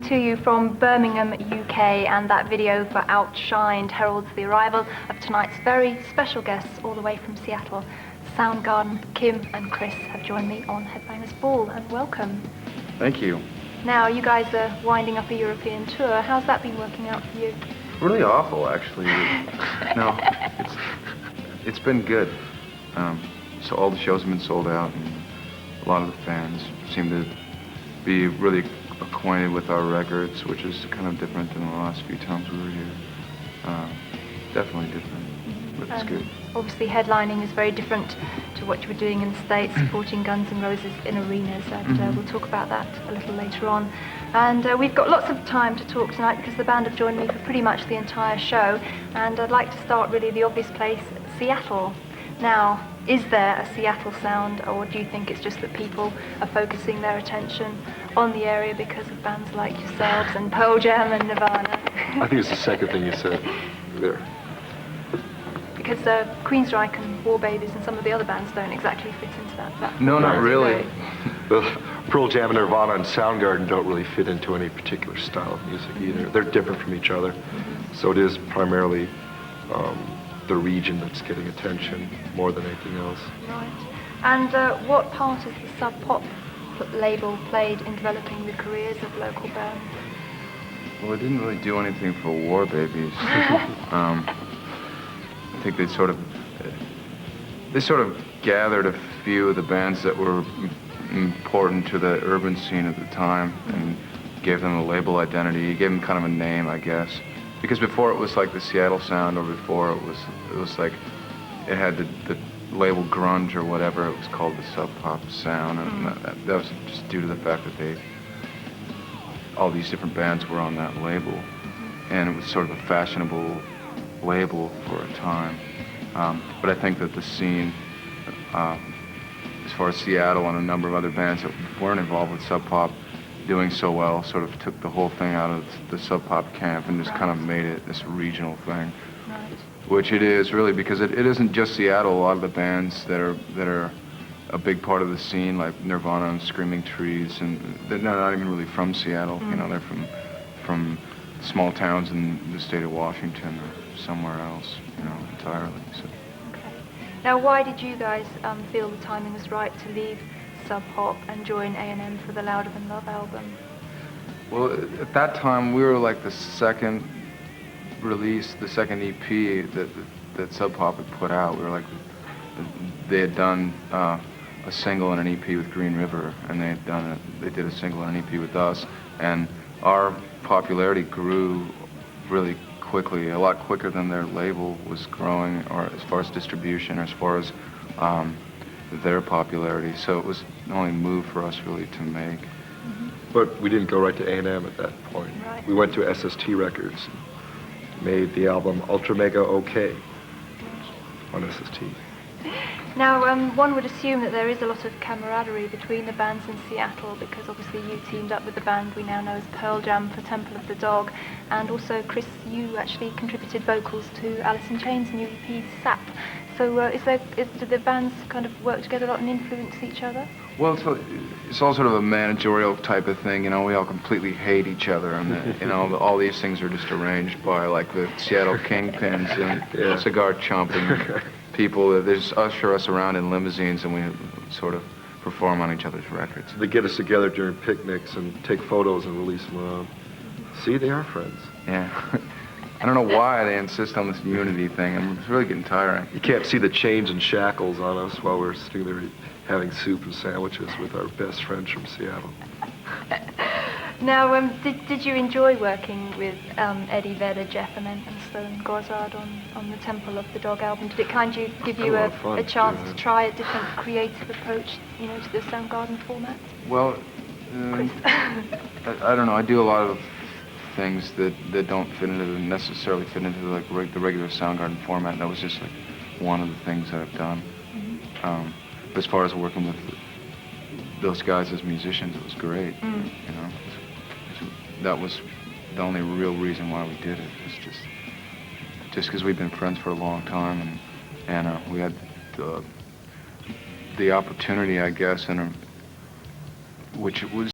To you from Birmingham, UK, and that video for Outshined heralds the arrival of tonight's very special guests all the way from Seattle. Soundgarden, Kim and Chris have joined me on Headbangers Ball, and welcome. Thank you. Now, you guys are winding up a European tour. How's that been working out for you? Really awful, actually. No, it's been good. So all the shows have been sold out, and a lot of the fans seem to be really acquainted with our records, which is kind of different than the last few times we were here. Definitely different, but it's good. Obviously, headlining is very different to what you were doing in the States, supporting Guns N' Roses in arenas, and we'll talk about that a little later on. And we've got lots of time to talk tonight because the band have joined me for pretty much the entire show, and I'd like to start really the obvious place, Seattle. Now, is there a Seattle sound, or do you think it's just that people are focusing their attention on the area because of bands like yourselves and Pearl Jam and Nirvana? I think it's the second thing you said there. Because Queensryche and War Babies and some of the other bands don't exactly fit into that. No, not really. Pearl Jam and Nirvana and Soundgarden don't really fit into any particular style of music either. They're different from each other. So it is primarily the region that's getting attention more than anything else. Right. And what part has the Sub Pop label played in developing the careers of local bands? Well, it didn't really do anything for War Babies. I think they sort of gathered a few of the bands that were important to the urban scene at the time and gave them a label identity, gave them kind of a name, I guess. Because before it was like the Seattle sound, or before it was like, it had the label grunge or whatever, it was called the Sub Pop sound, and that was just due to the fact that all these different bands were on that label, and it was sort of a fashionable label for a time. But I think that the scene, as far as Seattle and a number of other bands that weren't involved with Sub Pop doing so well, sort of took the whole thing out of the Sub Pop camp and just kind of made it this regional thing. Right. Which it is really, because it isn't just Seattle. A lot of the bands that are a big part of the scene, like Nirvana and Screaming Trees, and they're not even really from Seattle. You know, they're from small towns in the state of Washington or somewhere else, you know, entirely. So. Okay. Now, why did you guys feel the timing was right to leave Sub Pop and join A&M for the Louder Than Love album? Well, at that time, we were like the second release, the second EP that Sub Pop had put out. We were like, they had done a single and an EP with Green River, and they did a single and an EP with us, and our popularity grew really quickly, a lot quicker than their label was growing, or as far as distribution, or as far as their popularity. So it was the only move for us really to make. But we didn't go right to A&M at that point. Right. We went to SST Records, made the album Ultra Mega OK on SST. Now, one would assume that there is a lot of camaraderie between the bands in Seattle, because obviously you teamed up with the band we now know as Pearl Jam for Temple of the Dog, and also, Chris, you actually contributed vocals to Alice in Chains' new EP, Sap. So do the bands kind of work together a lot and influence each other? Well, it's all sort of a managerial type of thing, you know. We all completely hate each other, and you know, all these things are just arranged by like the Seattle kingpins and cigar chomping people. They just usher us around in limousines, and we sort of perform on each other's records. They get us together during picnics and take photos and release them around. See, they are friends. Yeah. I don't know why they insist on this unity thing, and it's really getting tiring. You can't see the chains and shackles on us while we're sitting there having soup and sandwiches with our best friends from Seattle. Now, did you enjoy working with Eddie Vedder, Jeff Ament and Stone Gossard on the Temple of the Dog album? Did it kind of give you a chance to try a different creative approach, you know, to the Soundgarden format? Well, I don't know. I do a lot of things that don't necessarily fit into like the regular Soundgarden format. That was just like one of the things that I've done. But as far as working with those guys as musicians, it was great. You know, that was the only real reason why we did it. It was just because we've been friends for a long time, and we had the opportunity, I guess, which was